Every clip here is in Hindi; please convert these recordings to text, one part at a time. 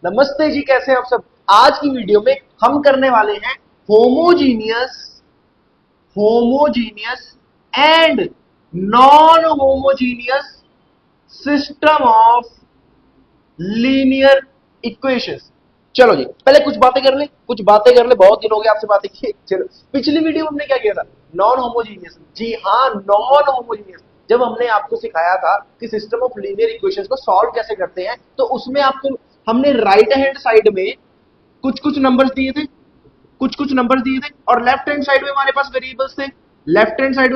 नमस्ते जी, कैसे हैं आप सब। आज की वीडियो में हम करने वाले हैं homogeneous homogeneous and non homogeneous system of linear equations. चलो जी, पहले कुछ बातें कर ले। बहुत दिन हो गए आपसे बातें किए। चलो, पिछली वीडियो में हमने क्या किया था? Non homogeneous. जी हाँ, नॉन होमोजीनियस। जब हमने आपको सिखाया था कि सिस्टम ऑफ लीनियर इक्वेशंस को सॉल्व कैसे करते हैं, तो उसमें आपको हमने राइट हैंड साइड में कुछ कुछ नंबर्स दिए थे, और लेफ्ट हैंड साइड में हमारे पास वेरिएबल्स थे। लेफ्ट हैंड साइड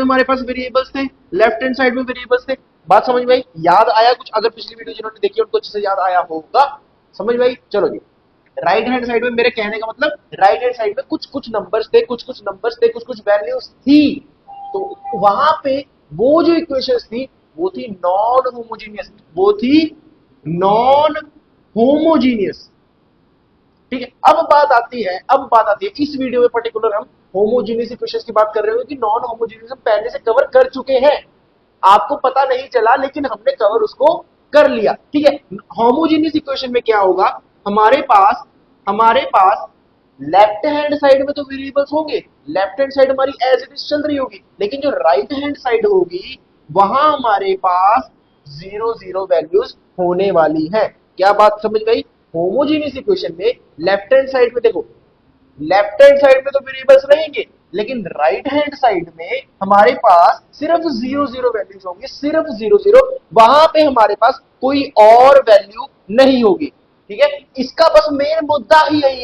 में वेरिएबल्स थे। बात समझ में आई? याद आया कुछ? अगर पिछली वीडियो जिन्होंने देखी उनको अच्छे से याद आया होगा। समझ में आई? चलो जी, राइट हैंड साइड में मेरे कहने का मतलब राइट हैंड साइड में कुछ कुछ नंबर्स थे, कुछ कुछ वैल्यूज थी। तो वहां पे वो जो इक्वेशंस थी वो थी नॉन होमोजीनियस। ठीक है, अब बात आती है इस वीडियो में पर्टिकुलर हम होमोजीनियस इक्वेशंस की बात कर रहे हो कि नॉन होमोजीनियस हम पहले से कवर कर चुके हैं। आपको पता नहीं चला, लेकिन हमने कवर उसको कर लिया। ठीक है, होमोजीनियस इक्वेशन में क्या होगा? हमारे पास लेफ्ट हैंड साइड में तो वेरिएबल्स होंगे, लेफ्ट हैंड साइड हमारी एज इट इज चल रही होगी, लेकिन जो राइट हैंड साइड होगी वहां हमारे पास जीरो जीरो वैल्यूज होने वाली है। क्या बात समझ गई? होमोजीनियस इक्वेशन में लेफ्ट हैंड साइड में देखो, लेफ्ट हैंड साइड में तो वेरिएबल्स रहेंगे, लेकिन राइट हैंड साइड में हमारे पास सिर्फ जीरो जीरो वैल्यूज होंगी, सिर्फ जीरो जीरो। वहां पे हमारे पास कोई और वैल्यू नहीं होगी। ठीक है, इसका बस मेन मुद्दा ही यही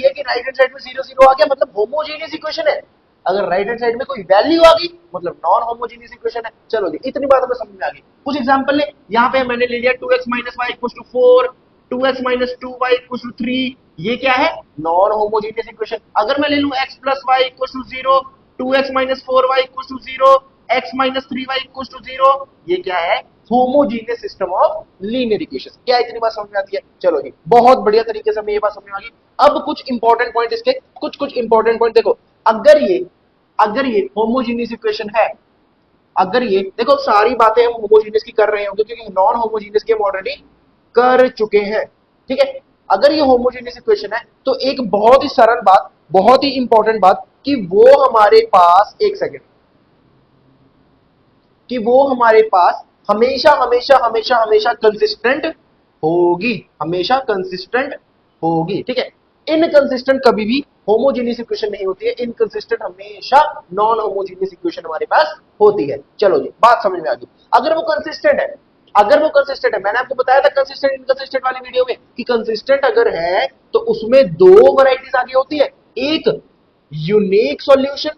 है कि राइट हैंड साइड में जीरो जीरो आ गया मतलब होमोजीनियस इक्वेशन है। अगर राइट हैंड साइड में कोई वैल्यू आ गई मतलब नॉन होमोजीनियस इक्वेशन है। चलो जी, इतनी बात हमें समझ में आ गई। कुछ एग्जांपल ले। यहाँ पे मैंने ले लिया 2x minus Y equal to 4, 2x minus 2y equal to 3। ये क्या है? Non homogeneous equation. अगर मैं ले लूं x plus Y equal to 0, 2x minus 4y equal to 0, x minus 3y equal to 0, ये क्या है? Homogeneous system of linear equations. क्या इतनी बात समझ में आती है? चलो जी, बहुत बढ़िया तरीके से हमें ये बात समझ में आ गई। अब कुछ इंपॉर्टेंट पॉइंट इसके, कुछ इंपॉर्टेंट पॉइंट देखो। अगर ये होमोजीनियस इक्वेशन है, अगर ये देखो, सारी बातें हम होमोजीनियस की कर रहे होंगे क्योंकि नॉन होमोजीनियस की हम ऑलरेडी कर चुके हैं। ठीक है, अगर ये होमोजीनियस इक्वेशन है तो एक बहुत ही सरल बात, बहुत ही इंपॉर्टेंट बात कि वो हमारे पास, एक सेकेंड, कि वो हमारे पास हमेशा हमेशा हमेशा हमेशा कंसिस्टेंट होगी, हमेशा कंसिस्टेंट होगी। ठीक है, इनकंसिस्टेंट कभी भी होमोजीनियस इक्वेशन नहीं होती है। इनकंसिस्टेंट हमेशा नॉन होमोजीनियस इक्वेशन हमारे पास होती है। चलो जी, बात समझ में आ गई। अगर वो कंसिस्टेंट है, मैंने आपको बताया था कंसिस्टेंट इनकंसिस्टेंट वाली वीडियो में कि कंसिस्टेंट अगर है तो उसमें दो वैरायटीज आगे होती है, एक यूनिक सॉल्यूशन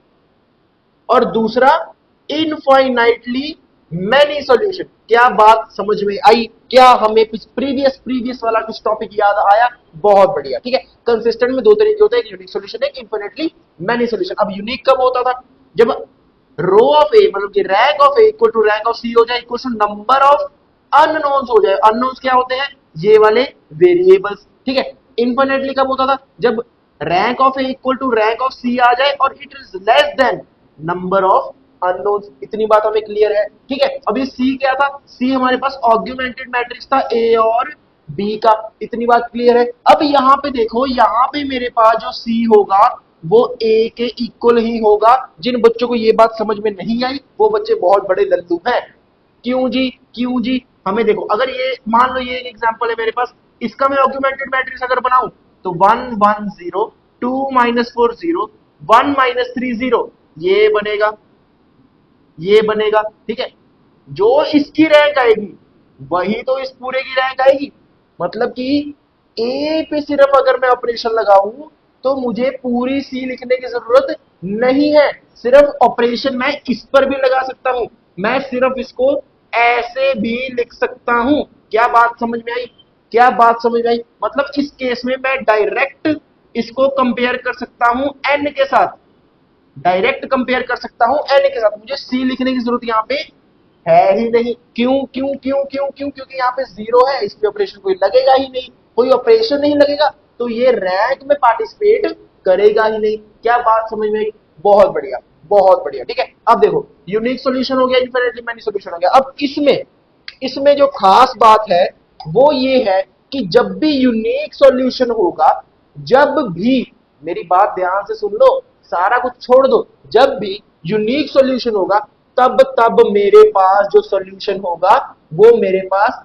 और दूसरा इनफाइनाइटली मैनी सॉल्यूशन। क्या बात समझ में आई? क्या हमें प्रीवियस वाला कुछ टॉपिक याद आया? बहुत बढ़िया। ठीक है, कंसिस्टेंट में दो तरीके होते हैं, एक यूनिक सॉल्यूशन है, एक इनफाइनाइटली मैनी सॉल्यूशन। अब यूनिक कब होता था? जब रो ऑफ ए मतलब कि rank of A equal to rank of C हो जाए, equal to number of unknowns हो जाए। अननोन्स क्या होते हैं? ये वाले वेरिएबल्स। ठीक है, इनफाइनाइटली कब होता था? जब rank of A equal to rank of C आ जाए और it is less than number of unknowns. इतनी बात हमें क्लियर है? ठीक है, अभी सी क्या था? सी हमारे पास ऑग्यूमेंटेड मैट्रिक्स था ए और बी का। इतनी बात क्लियर है? अब यहां पे देखो, यहां पे मेरे पास जो सी होगा वो ए के इक्वल ही होगा। जिन बच्चों को ये बात समझ में नहीं आई वो बच्चे बहुत बड़े लल्लू हैं। क्यों जी? हमें देखो, अगर ये मान लो ये एक एग्जांपल है मेरे पास, इसका मैं ऑग्यूमेंटेड मैट्रिक्स अगर बनाऊं तो 1 1 0, 2 माइनस 4 0, 1 माइनस 3 0, ये बनेगा। ठीक है, जो इसकी रैंक आएगी वही तो इस पूरे की रैंक आएगी। मतलब कि ए पे सिर्फ अगर मैं ऑपरेशन लगाऊं तो मुझे पूरी सी लिखने की जरूरत नहीं है। सिर्फ ऑपरेशन मैं इस पर भी लगा सकता हूं, मैं सिर्फ इसको ऐसे भी लिख सकता हूं। क्या बात समझ में आई? मतलब इस केस में मैं डायरेक्ट इसको कंपेयर कर सकता हूं एन के साथ, एन के साथ। मुझे सी लिखने की जरूरत यहां पे है ही नहीं। क्यों? क्योंकि यहाँ पे जीरो है, इस पे ऑपरेशन कोई लगेगा ही नहीं। कोई ऑपरेशन नहीं लगेगा तो ये रैंक में पार्टिसिपेट करेगा ही नहीं। क्या बात समझ में आई? बहुत बढ़िया। ठीक है, अब देखो, यूनिक सॉल्यूशन हो गया, इनफिनिटली मैनी सॉल्यूशन हो गया। अब इसमें जो खास बात है वो ये है कि जब भी यूनिक सॉल्यूशन होगा, जब भी, मेरी बात ध्यान से सुन लो, सारा कुछ छोड़ दो, जब भी यूनिक सॉल्यूशन होगा तब तब मेरे पास जो सॉल्यूशन होगा वो मेरे पास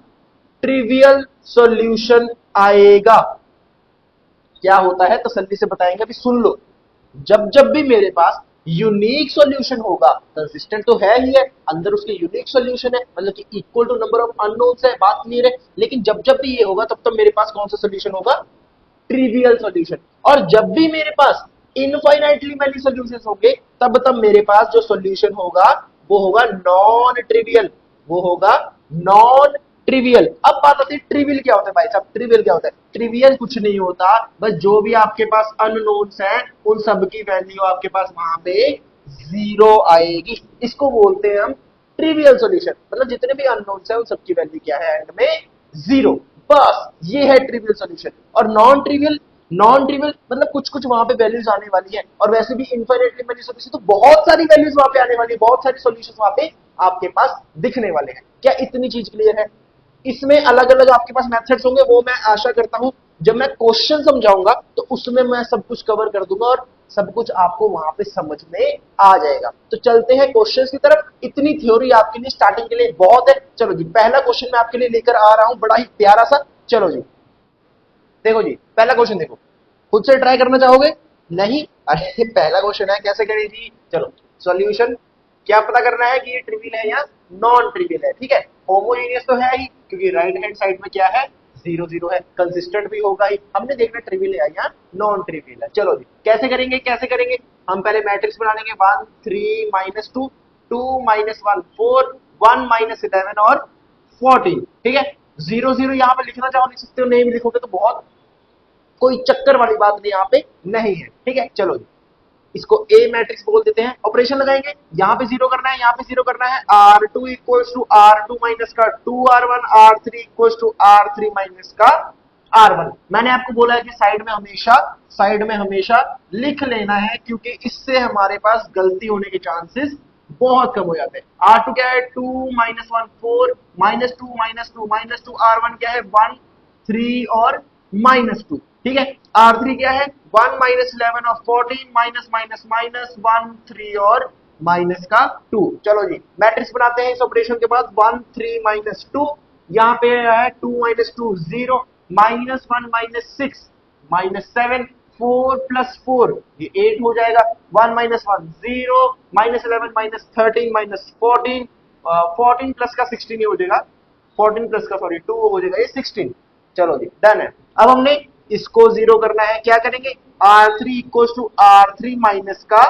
ट्रिवियल सॉल्यूशन आएगा। क्या होता है तसल्ली से बताएंगे, अभी सुन लो। जब जब भी मेरे पास यूनिक सॉल्यूशन होगा, कंसिस्टेंट तो है ही है, अंदर उसके यूनिक सॉल्यूशन है, मतलब कि equal to number of unknowns है, बात क्लियर है। लेकिन जब जब भी ये होगा तब तब मेरे पास कौन सा सॉल्यूशन होगा, ट्रिवियल सॉल्यूशन। और जब भी मेरे पास इनफाइनाइटली मैनी सॉल्यूशंस होंगे तब तब मेरे पास जो सॉल्यूशन होगा वो होगा नॉन ट्रिवियल, वो होगा नॉन ट्रिवियल। अब बात आती है ट्रिवियल क्या होता है भाई साहब, ट्रिवियल क्या होता है? ट्रिवियल कुछ नहीं होता, बस जो भी आपके पास अननोन्स हैं उन सब की वैल्यू आपके पास वहां पे जीरो आएगी, इसको बोलते हैं हम ट्रिवियल सॉल्यूशन। मतलब जितने भी अननोन्स हैं उन सबकी वैल्यू क्या है, एंड में जीरो, बस ये है ट्रिवियल सॉल्यूशन। और नॉन ट्रिवियल, नॉन ट्रिवियल मतलब कुछ कुछ वहां पे वैल्यूज आने वाली है, और वैसे भी इनफाइनाइटली मैनी सॉल्यूशन तो बहुत सारी वैल्यूज वहां पे आने वाली है, बहुत सारी सॉल्यूशंस वहां पे आपके पास दिखने वाले हैं। क्या इतनी चीज क्लियर है? इसमें अलग अलग आपके पास मेथड्स होंगे, वो मैं आशा करता हूं जब मैं क्वेश्चन समझाऊंगा तो उसमें मैं सब कुछ कवर कर दूंगा और सब कुछ आपको वहां पे समझ में आ जाएगा। तो चलते हैं क्वेश्चंस की तरफ। इतनी थ्योरी आपके लिए स्टार्टिंग के लिए बहुत है। चलो जी, पहला क्वेश्चन मैं आपके लिए लेकर आ रहा हूं, बड़ा ही प्यारा सा। चलो जी, देखो जी, पहला क्वेश्चन देखो, खुद से ट्राई करना चाहोगे? नहीं? अरे पहला क्वेश्चन है, कैसे करें जी? चलो, सॉल्यूशन क्या पता करना है कि ये ट्रिवियल है या नॉन ट्रिवियल है, ठीक है। होमोजेनियस तो है ही, क्योंकि राइट हैंड साइड में क्या है, जीरो जीरो है। कंसिस्टेंट भी होगा ही, हमने देखना ट्रिवियल है या नॉन ट्रिवियल है। चलो जी, कैसे करेंगे, कैसे करेंगे? हम पहले मैट्रिक्स बना लेंगे, 1 3 -2, 2 -1 4, 1 -11 और 14, ठीक है। जीरो जीरो यहाँ पे लिखना चाहो लिख सकते हो, नहीं भी लिखोगे तो बहुत कोई चक्कर वाली बात नहीं यहाँ पे नहीं है, ठीक है। चलो जी, इसको ए मैट्रिक्स बोल देते हैं। ऑपरेशन लगाएंगे, यहाँ पे जीरो करना है, यहाँ पे जीरो करना है। R2 equals to R2 minus का 2R1, R3 equals to R3 minus का R1। मैंने आपको बोला है कि साइड में हमेशा लिख लेना है, क्योंकि इससे हमारे पास गलती होने के चांसेस बहुत कम हो जाते हैं। R2 क्या है, 2 -1 4, -2 R1 क्या है, 1 3 और -2, ठीक है। R3 क्या है, 1 -11 और 14, माइनस माइनस माइनस 1 3 और माइनस का 2। चलो जी, मैट्रिक्स बनाते हैं इस ऑपरेशन के बाद। 1 3 -2, यहाँ पे है 2 -2 0, -1 -6 -7, 4 + 4 ये 8 हो जाएगा। 1 -1 0, -11 -13 -14, 14 प्लस का 16 हो जाएगा, 14 प्लस का सॉरी 2 हो जाएगा, ये 16। चलो जी, डन है। अब हमने इसको जीरो करना है, क्या करेंगे, R3 equals to R3 minus का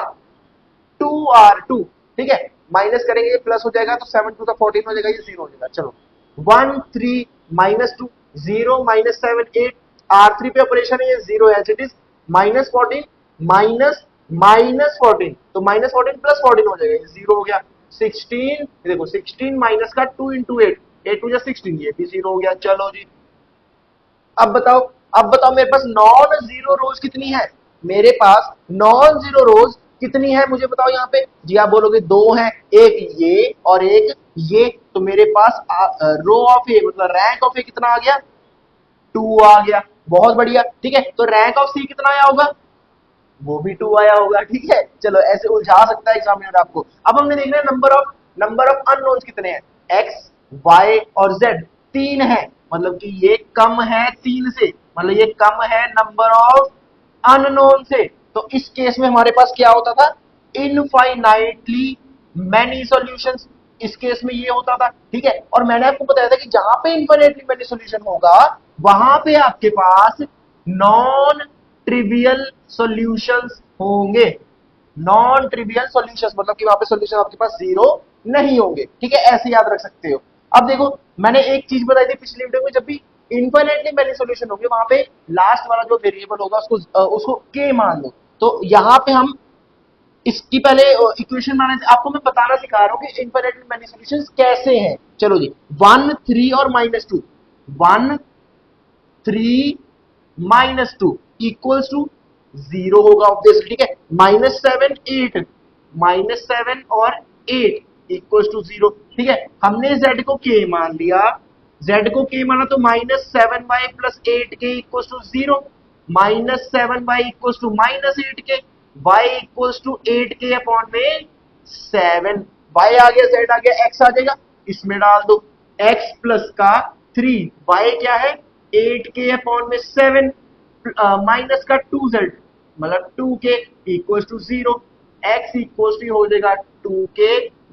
2R2, ठीक है। माइनस करेंगे, प्लस हो जाएगा, तो 7 टू 14 हो जाएगा, ये जीरो हो जाएगा। चलो, 1 3 -2 0 -7 8, R3 पे ऑपरेशन है, ये zero as it is. -14 minus -14, तो -14 + 14 हो जाएगा, ये जीरो हो गया। 16, देखो 16 माइनस का 2 × 8, 8 टू 16, ये भी जीरो हो गया। चलो जी, अब बताओ, अब बताओ मेरे पास नॉन जीरो रोज कितनी है, मेरे पास नॉन जीरो रोज कितनी है मुझे बताओ यहाँ पे। जी आप बोलोगे दो है, एक ये और एक ये, तो मेरे पास रो ऑफ ए मतलब रैंक ऑफ ए कितना आ गया, 2 आ गया। बहुत बढ़िया, ठीक है। तो रैंक ऑफ सी कितना आया होगा, वो भी 2 आया होगा, ठीक है। चलो, ऐसे उलझा सकता है एग्जामिनर आपको। अब हमने देखना है नंबर ऑफ अननोन्स कितने हैं, एक्स वाई और जेड, 3 है, मतलब कि ये कम है 3 से, मतलब ये कम है नंबर ऑफ अननोन से। तो इस केस में हमारे पास क्या होता था, इनफाइनाइटली मैनी सॉल्यूशंस, इस केस में ये होता था, ठीक है। और मैंने आपको बताया था कि जहां पे इनफाइनाइटली मैनी सॉल्यूशन होगा वहां पे आपके पास नॉन ट्रिवियल सॉल्यूशंस होंगे। नॉन ट्रिवियल सॉल्यूशंस मतलब कि वहां पे सॉल्यूशन आपके पास जीरो नहीं होंगे, ठीक है, ऐसे याद रख सकते हो। अब देखो, मैंने एक चीज बताई थी पिछली वीडियो में, जब भी इनफाइनाइटली मैनी सॉल्यूशन होंगे वहां पे लास्ट वाला जो वेरिएबल होगा उसको के मान लो। तो यहाँ पे हम इसकी पहले इक्वेशन बनाने से आपको मैं बताना सिखा रहा हूं कि इनफाइनाइटली मैनी सॉल्यूशंस कैसे हैं। चलो जी, 1 3 और -2, 1 3 -2 इक्वल्स टू जीरो होगा ऑब्वियसली, ठीक है। -7 8, -7 और 8 इक्वल्स टू जीरो, ठीक है। हमने z को k मान लिया, z को k माना तो -7y + 8k = 0, -7y = -8k, y = 8k upon में 7, y आ गया, z आ गया, x आ जाएगा, इसमें डाल दो, x प्लस का 3, y क्या है 8k अपॉन में 7, माइनस का 2z मतलब 2k equal to 0, x equal to हो जाएगा 2k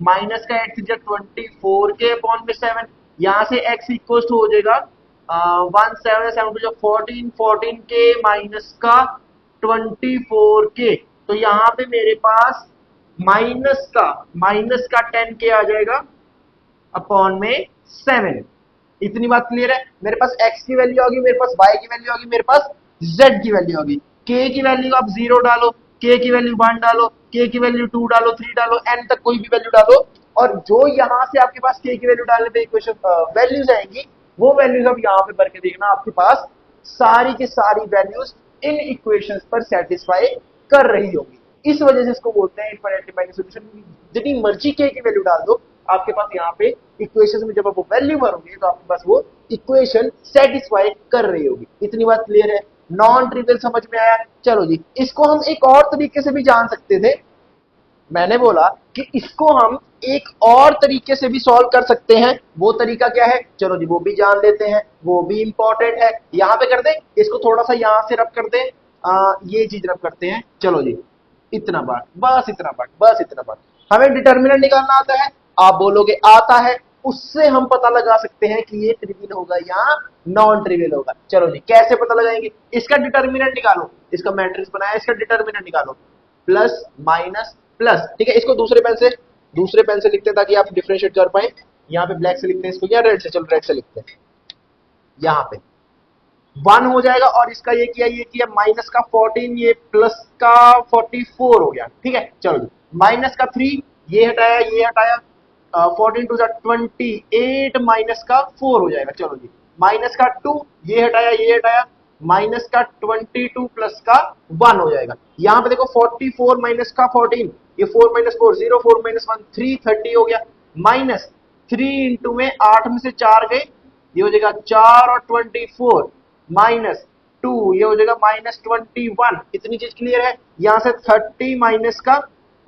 माइनस का 8 24k अपॉन में 7, यहाँ से x इक्वल टू हो जाएगा 1 7 7 जो 14 14k माइनस का 24k, तो यहाँ पे मेरे पास माइनस का 10k आ जाएगा अपॉन में 7। इतनी बात क्लियर है। मेरे पास x की वैल्यू होगी, मेरे पास y की वैल्यू होगी, मेरे पास z की वैल्यू होगी। k की वैल्यू आप 0 डालो, k की वैल्यू 1 डालो, k की वैल्यू 2 डालो, 3 डालो, n तक कोई भी वैल्यू डालो, और जो यहां से आपके पास k की वैल्यू डालने पे इक्वेशन वैल्यूज आएंगी, वो वैल्यूज अब यहां पे भर के देखना, आपके पास सारी की सारी वैल्यूज इन इक्वेशंस पर सेटिस्फाई कर रही होगी। इस वजह से इसको बोलते हैं इनफाइनाइट डिफाइनिंग सॉल्यूशन। जितनी मर्जी k की वैल्यू डाल दो, आपके पास यहाँ पे इक्वेशन में जब आप वो वैल्यू भरोगे तो आपके पास वो इक्वेशन सेटिस्फाई कर रही होगी। इतनी बात क्लियर है, नॉन ट्रिवियल समझ में आया। चलो जी, इसको हम एक और तरीके से भी जान सकते थे। मैंने बोला कि इसको हम एक और तरीके से भी सॉल्व कर सकते हैं। वो तरीका क्या है, चलो जी वो भी जान लेते हैं, वो भी इंपॉर्टेंट है। यहाँ पे कर दे, इसको थोड़ा सा यहाँ से रब कर दे, ये चीज रब करते हैं। चलो जी, इतना बात, बस इतना बात, बस इतना बात। हमें डिटर्मिनेंट निकालना आता है, आप बोलोगे आता है, उससे हम पता लगा सकते हैं कि ये ट्रिवियल होगा या नॉन ट्रिवियल होगा। चलो जी, कैसे पता लगाएंगे, इसका डिटर्मिनेंट निकालो, इसका मैट्रिक्स बनाया, इसका डिटर्मिनेंट निकालो, प्लस माइनस प्लस, ठीक है। इसको दूसरे पेन से लिखते हैं ताकि आप डिफरेंशिएट कर पाए। यहाँ पे ब्लैक से लिखते हैं इसको, या रेड से, चलो रेड से लिखते हैं। यहाँ पे 1 हो जाएगा, और इसका ये किया माइनस का 14, ये प्लस का 44 हो गया, ठीक है। चलो माइनस का 3, ये हटाया 14 टू 28 माइनस का 4 हो जाएगा। चलो जी, माइनस का 2, ये हटाया माइनस का 22 प्लस का 1 हो जाएगा। यहाँ पे देखो 44 माइनस का 14, ये 4 माइनस 4 0, 4 माइनस 1 3, 30 हो गया, माइनस 3 इंटू में 8 में से 4 गए, ये हो जाएगा 4 और 24 माइनस 2, ये हो जाएगा माइनस 21। इतनी चीज क्लियर है। यहां से 30 माइनस का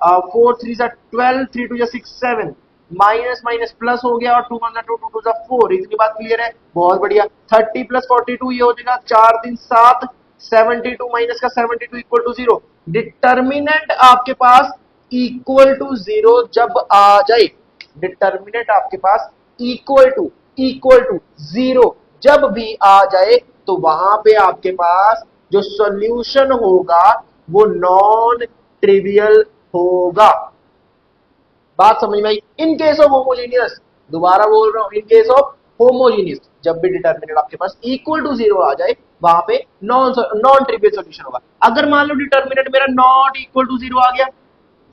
4 3 जा 12, 3 2 जा 6 7, माइनस माइनस प्लस हो गया, और 2 1 जा 2 2 2 जा 4। इतनी बात क्लियर है, बहुत बढ़िया। 30 प्लस 42, ये हो जाएगा 4 3 7, 72 माइनस का 72 इक्वल टू 0। डिटर्मिनेंट आपके पास इक्वल टू 0 जब आ जाए, डिटर्मिनेंट आपके पास इक्वल टू 0 जब भी आ जाए, तो वहां पे आपके पास जो सॉल्यूशन होगा वो नॉन ट्रिवियल होगा। बात समझ में आई। इन केस ऑफ होमोजीनियस, दोबारा बोल रहा हूं, इन केस ऑफ होमोजीनियस जब भी डिटर्मिनेंट आपके पास इक्वल टू 0 आ जाए, वहां पे नॉन ट्रिवियल सॉल्यूशन होगा। अगर मान लो डिटर्मिनेंट मेरा नॉट इक्वल टू 0 आ गया,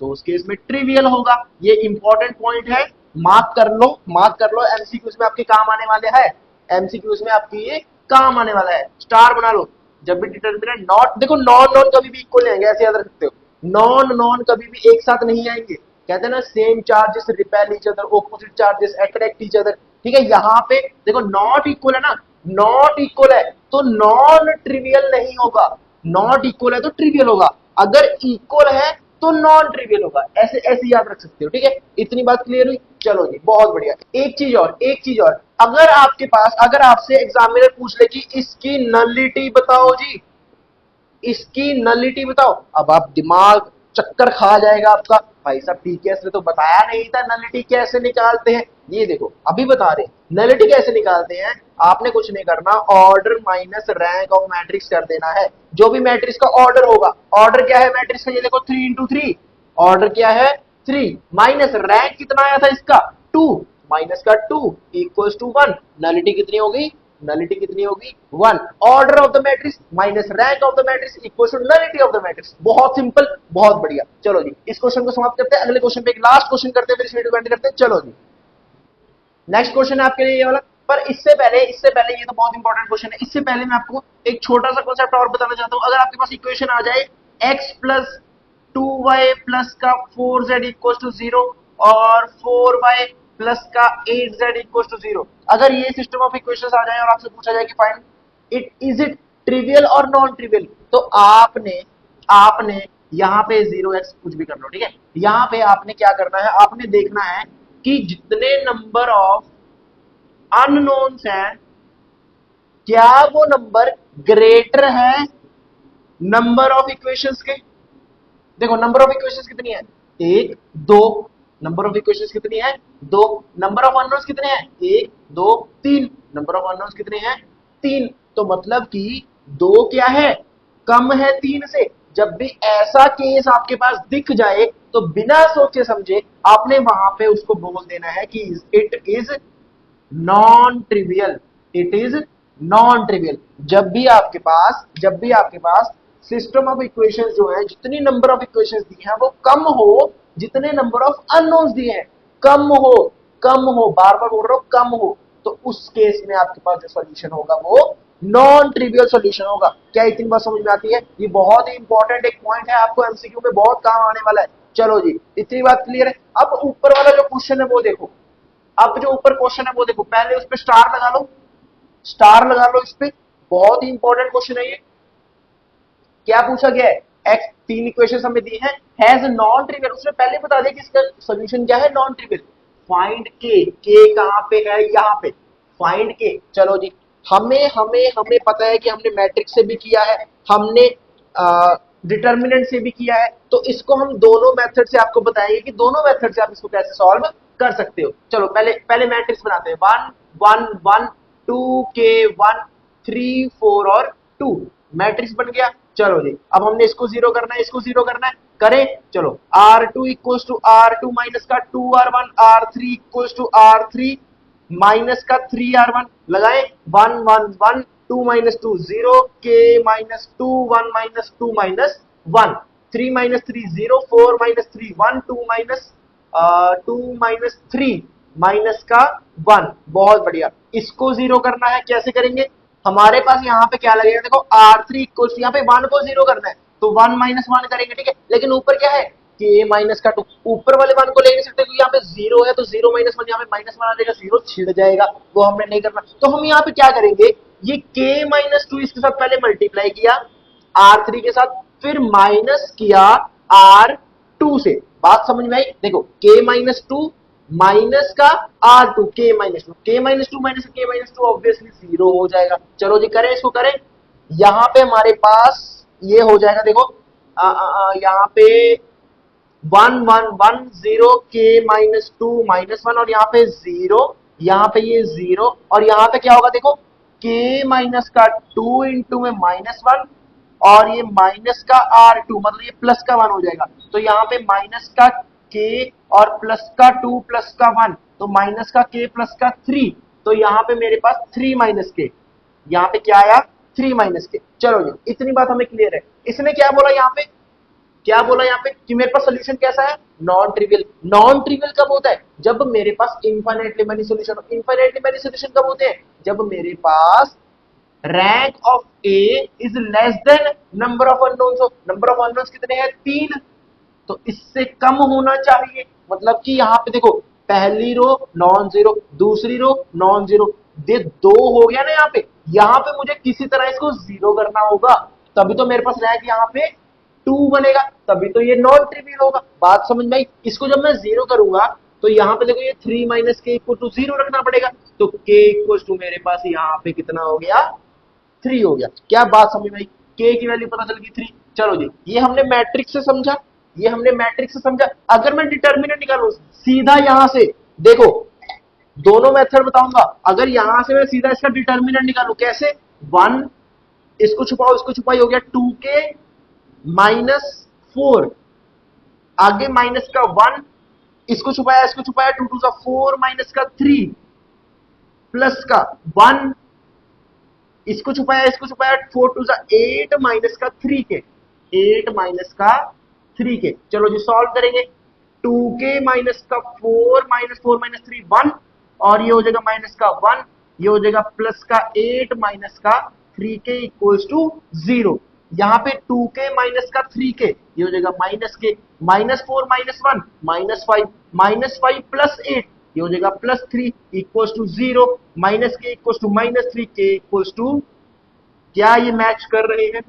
तो उस केस में ट्रिवियल होगा। ये इंपॉर्टेंट पॉइंट है, मार्क कर लो, एमसीक्यूज में आपके काम आने वाले हैं, एमसीक्यूज में आपकी ये काम आने वाला है, स्टार बना लो। जब भी डिटर्मिनेंट नॉट, देखो नॉन नॉन कभी भी इक्वल नहीं आएंगे, ऐसे याद रख सकते हो, नॉन नॉन कभी भी एक साथ नहीं आएंगे। कहते हैं ना, same charges repel each other, opposite charges attract each other, ठीक है। यहाँ पे देखो नॉट इक्वल है ना, नॉट इक्वल है तो नॉन ट्रिवियल नहीं होगा, नॉट इक्वल है तो ट्रिवियल होगा, अगर इक्वल है तो नॉन ट्रिवियल होगा। ऐसे ऐसे याद रख सकते हो, ठीक है। इतनी बात क्लियर हुई। चलो जी, बहुत बढ़िया। एक चीज और, अगर आपसे एग्जामिनर पूछ ले कि इसकी नलिटी बताओ जी, इसकी नलिटी बताओ, अब आप दिमाग चक्कर खा जाएगा आपका, भाई साहब टीकेएस ने तो बताया नहीं था नलिटी कैसे निकालते हैं। ये देखो अभी बता रहे हैं नलिटी कैसे निकालते हैं। आपने कुछ नहीं करना, order minus rank of matrix कर देना है। जो भी मैट्रिक्स का ऑर्डर होगा, ऑर्डर क्या है मैट्रिक्स का, ये देखो 3 इंटू 3, ऑर्डर क्या है 3, माइनस रैंक कितना आया था इसका 2, माइनस का 2 इक्वल्स टू 1, नलिटी कितनी होगी, नलिटी कितनी होगी 1। Order of the matrix minus rank of the matrix equals to nullity of the matrix. बहुत सिंपल, बहुत बढ़िया। चलो जी, इस क्वेश्चन को समाप्त करते हैं, अगले क्वेश्चन पे एक लास्ट क्वेश्चन करते हैं, फिर इस वीडियो को एंड करते हैं। चलो जी, नेक्स्ट क्वेश्चन है आपके लिए ये वाला। पर इससे पहले ये तो बहुत इंपॉर्टेंट क्वेश्चन है, इससे पहले मैं आपको एक छोटा सा कॉन्सेप्ट और बताना चाहता हूं। अगर आपके पास इक्वेशन आ जाए x प्लस 2y प्लस का 4z इक्वल टू 0 और 4y प्लस का 8z इक्वल टू 0। अगर ये सिस्टम ऑफ इक्वेशंस आ जाए और आपसे पूछा जाए कि फाइंड इज इट ट्रिवियल और नॉन ट्रिवियल, तो आपने आपने यहाँ पे 0x कुछ भी कर लो, ठीक है। यहाँ पे आपने क्या करना है, आपने देखना है कि जितने नंबर ऑफ अननोन्स हैं क्या वो नंबर ग्रेटर है नंबर ऑफ इक्वेशंस के। देखो नंबर ऑफ इक्वेशंस कितनी है, एक दो। नंबर ऑफ इक्वेशंस कितनी है, दो। नंबर ऑफ अननोन्स कितने हैं, एक दो तीन। नंबर ऑफ अननोन्स कितने हैं, तीन। तो मतलब कि दो क्या है, कम है तीन से। जब भी ऐसा केस आपके पास दिख जाए तो बिना सोचे समझे आपने वहां पे उसको बोल देना है कि it is non trivial, it is non trivial. जब भी आपके पास सिस्टम ऑफ इक्वेशंस जो है, जितनी नंबर ऑफ इक्वेशंस दी हैं वो कम हो जितने नंबर ऑफ अननोन्स दिए हैं, कम हो, बार बार बोल रहा हूं कम हो, तो उस केस में आपके पास जो सॉल्यूशन होगा वो नॉन ट्रिवियल सॉल्यूशन होगा। क्या इतनी बात समझ में आती है? ये बहुत ही इंपॉर्टेंट एक पॉइंट है, आपको एमसीक्यू में बहुत काम आने वाला है। चलो जी, इतनी बात क्लियर है। अब ऊपर वाला जो क्वेश्चन है वो देखो, अब जो ऊपर क्वेश्चन है वो देखो, पहले उस पर स्टार लगा लो, स्टार लगा लो इस पे, बहुत ही इंपॉर्टेंट क्वेश्चन है ये। क्या पूछा गया है, एक्स तीन इक्वेशन हमें दी है, हैज नॉन ट्रिवियल, उसने पहले बता दिया कि इसका सोल्यूशन क्या है, नॉन ट्रिवियल। फाइंड के कहां पे है, यहां पे फाइंड के। चलो जी, हमें हमें हमें पता है कि हमने मैट्रिक्स से भी किया है, हमने डिटर्मिनेंट से भी किया है, तो इसको हम दोनों मेथड से आपको बताएंगे कि दोनों मेथड से आप इसको कैसे सॉल्व कर सकते हो। चलो पहले पहले मैट्रिक्स बनाते हैं, 1 1 1 2 के 1 3 4 और 2 मैट्रिक्स बन गया। चलो जी, अब हमने इसको जीरो करना है, इसको जीरो करना है, करें। चलो R2 equals to R2 minus का 2R1, R3 equals to R3 minus का 3R1 लगाए, 1 1 1 2 माइनस 2 0 के minus 2 1 minus 2 minus 1 3 minus 3 0 4 minus 3 1 2 minus 3 minus का 1। बहुत बढ़िया, इसको जीरो करना है, कैसे करेंगे? हमारे पास यहाँ पे क्या लगेगा, देखो R3 इक्वल यहाँ पे 1 को जीरो करना है तो 1 माइनस 1 करेंगे, ठीक है। लेकिन ऊपर क्या है, के माइनस का 2, ऊपर वाले 1 को ले नहीं सकते क्योंकि यहाँ पे 0 है, तो 0 माइनस 1 यहाँ पे माइनस 1 आ जाएगा, 0 छिड़ जाएगा, वो हमने नहीं करना। तो हम यहाँ पे क्या करेंगे, ये के माइनस 2 इसके साथ पहले मल्टीप्लाई किया R3 के साथ, फिर माइनस किया R2 से। बात समझ में आई? देखो के माइनस 2 माइनस का R2, के माइनस 2, के माइनस 2 माइनस के माइनस 2 ऑब्वियसली 0 हो जाएगा। चलो जी करें, इसको करें। यहां पे हमारे पास ये हो जाएगा, देखो यहाँ पे 1 1 1 0 के माइनस 2 माइनस 1 और यहाँ पे 0, यहाँ पे ये 0 और यहाँ पे क्या होगा, देखो के माइनस का 2 इंटू में माइनस 1 और ये माइनस का R2 मतलब ये प्लस का 1 हो जाएगा। तो यहाँ पे माइनस का के और प्लस का 2 प्लस का 1, तो माइनस का के प्लस का 3, तो यहाँ पे मेरे पास 3 माइनस के, यहाँ पे क्या आया, 3 माइनस के। चलो जी, इतनी बात हमें क्लियर है। इसने क्या बोला यहाँ पे, क्या बोला यहाँ पे कि मेरे पास सोल्यूशन कैसा है, नॉन ट्रिवियल। नॉन ट्रिवियल कब होता है, जब मेरे पास इनफाइनाइटली मेनी सोल्यूशन हो। इनफाइनाइटली मेनी सोल्यूशन कब होते हैं, जब मेरे पास rank of A is less than number of unknowns हो। नंबर ऑफ अननोन्स कितने हैं, 3, तो इससे कम होना चाहिए। मतलब कि यहाँ पे देखो, पहली रो नॉन जीरो, दूसरी रो नॉन जीरो, ये 2 हो गया ना यहाँ पे मुझे किसी तरह इसको जीरो करना होगा, तभी तो मेरे पास रैंक यहाँ पे 2 बनेगा, तभी तो ये नॉन ट्रिवियल होगा। बात समझ में आई? इसको जब मैं जीरो करूंगा तो यहाँ पे देखो ये 3 माइनस के इक्वल टू 0 रखना पड़ेगा, तो के इक्वल टू मेरे पास यहाँ पे कितना हो गया, 3 हो गया। क्या बात समझ में आई? के की वैल्यू पता चल गई 3। चलो जी, ये हमने मैट्रिक्स से समझा, ये हमने मैट्रिक्स से समझा। अगर मैं डिटर्मिनेंट निकालूं सीधा यहां से, देखो दोनों मेथड बताऊंगा, अगर यहां से मैं सीधा इसका डिटर्मिनेंट निकालूं कैसे, 1 इसको छुपाओ, इसको छुपाई, हो गया 2 के माइनस 4, आगे माइनस का 1, इसको छुपाया, इसको छुपाया, 2 2 4 माइनस का 3 प्लस का 1, इसको छुपाया, इसको छुपाया, 4 2 8 माइनस का 3 के, 8 माइनस का 3 के। चलो जी सॉल्व करेंगे, 2 के माइनस का 4 माइनस 3 1 और ये हो जाएगा माइनस का 1, ये हो जाएगा प्लस का 8 माइनस का 3 के इक्वल्स टू 0। यहाँ पे 2 के माइनस का 3 के, ये हो जाएगा माइनस के, माइनस 4 माइनस 1 माइनस 5 प्लस 8, ये हो जाएगा +3 equals to 0, -k equals to -3, k equals to, क्या ये मैच कर रहे हैं?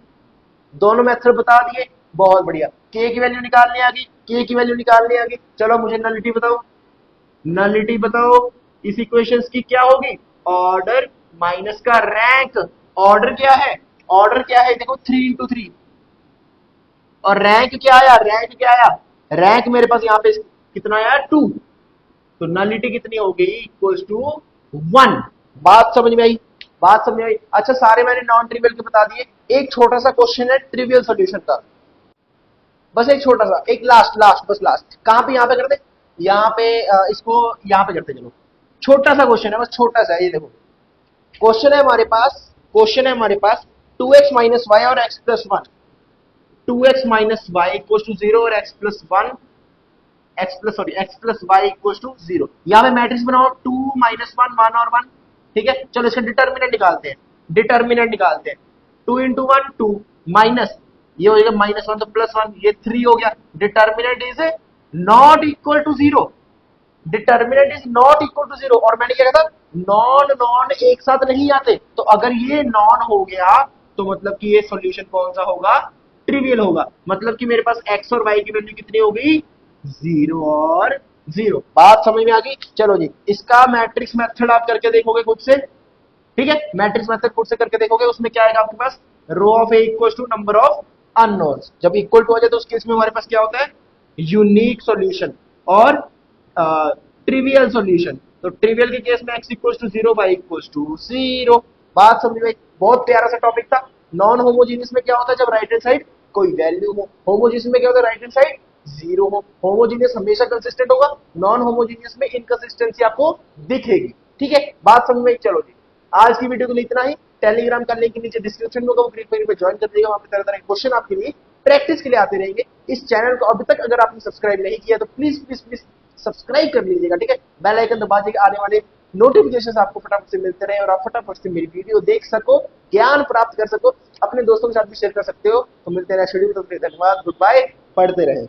दोनों मेथड बता दिए, बहुत बढ़िया। k की वैल्यू निकालने आ गई, k की वैल्यू निकालने आ गई। चलो मुझे नलिटी बताओ, नलिटी बताओ इस इक्वेशंस की क्या होगी? ऑर्डर माइनस का रैंक। ऑर्डर क्या है? ऑर्डर क्या है? देखो 3 इंटू 3, और रैंक क्या आया? रैंक क्या आया? रैंक मेरे पास यहाँ पे कितना आया? 2। तो नलिटी कितनी हो गई? Equals to 1। बात समझ में आई? बात समझ में आई? अच्छा, सारे मैंने नॉन ट्रिवियल के बता दिए। एक छोटा सा क्वेश्चन है ट्रिवियल सॉल्यूशन का, बस एक छोटा सा, एक लास्ट लास्ट बस लास्ट। कहां पे? यहाँ पे करते, यहाँ पे इसको यहाँ पे करते। चलो, छोटा सा क्वेश्चन है, बस छोटा सा है। ये देखो, क्वेश्चन है हमारे पास, क्वेश्चन है हमारे पास 2x माइनस वाई और x plus 1, 2x minus Y equal to 0 और x plus 1, x plus Y equal to 0। यहाँ पे मैट्रिक्स बनाओ 2 माइनस 1, 1 और 1। ठीक है, चलो इसका डिटर्मिनेंट निकालते हैं, डिटर्मिनेंट निकालते हैं। 2 इंटू 1 2, माइनस, ये हो जाएगा -1 तो +1, ये 3 हो गया। Determinant is not equal to 0, determinant is not equal to 0। और मैंने क्या कहा था? नॉन नॉन एक साथ नहीं आते, तो अगर ये नॉन हो गया तो मतलब कि ये सॉल्यूशन कौन सा होगा? ट्रिवियल होगा। मतलब कि मेरे पास x और y की वैल्यू कितनी हो गई? 0 और 0। बात समझ में आ गई? चलो जी, इसका मैट्रिक्स मेथड आप करके देखोगे खुद से। ठीक है, मैट्रिक्स मेथड खुद से करके देखोगे, उसमें क्या आएगा आपके पास? Row of A equal to number of unknowns. जब इक्वल टू आ जाए तो उस केस में हमारे पास क्या होता है? यूनिक सॉल्यूशन और ट्रिवियल सॉल्यूशन। तो ट्रिवियल के केस में x equals to 0, y equals to 0। बात समझ में? बहुत प्यारा सा टॉपिक था। नॉन होमोजीनियस में क्या होता है? जब राइट हैंड साइड कोई वैल्यू हो। होमोजीनियस में क्या होता है? राइट हैंड साइड 0 हो। होमोजीनियस हमेशा कंसिस्टेंट होगा, नॉन होमोजीनियस में इनकंसिस्टेंसी आपको दिखेगी। ठीक है, बात समझ में? चलो जी, आज की वीडियो के लिए इतना ही। टेलीग्राम का लिंक नीचे डिस्क्रिप्शन में होगा, वो ग्रीन पे ज्वाइन कर दीजिएगा। वहां पे तरह तरह के क्वेश्चन आपके लिए प्रैक्टिस के लिए आते रहेंगे। इस चैनल को अभी तक अगर आपने सब्सक्राइब नहीं किया तो प्लीज प्लीज प्लीज सब्सक्राइब कर लीजिएगा। ठीक है, बेल आइकन दबा दीजिएगा, आने वाले नोटिफिकेशन आपको फटाफट से मिलते रहे और आप फटाफट से मेरी वीडियो देख सको, ज्ञान प्राप्त कर सको, अपने दोस्तों के साथ भी शेयर कर सकते हो। तो मिलते हैं नेक्स्ट वीडियो में, तो धन्यवाद, गुड बाय, पढ़ते रहे।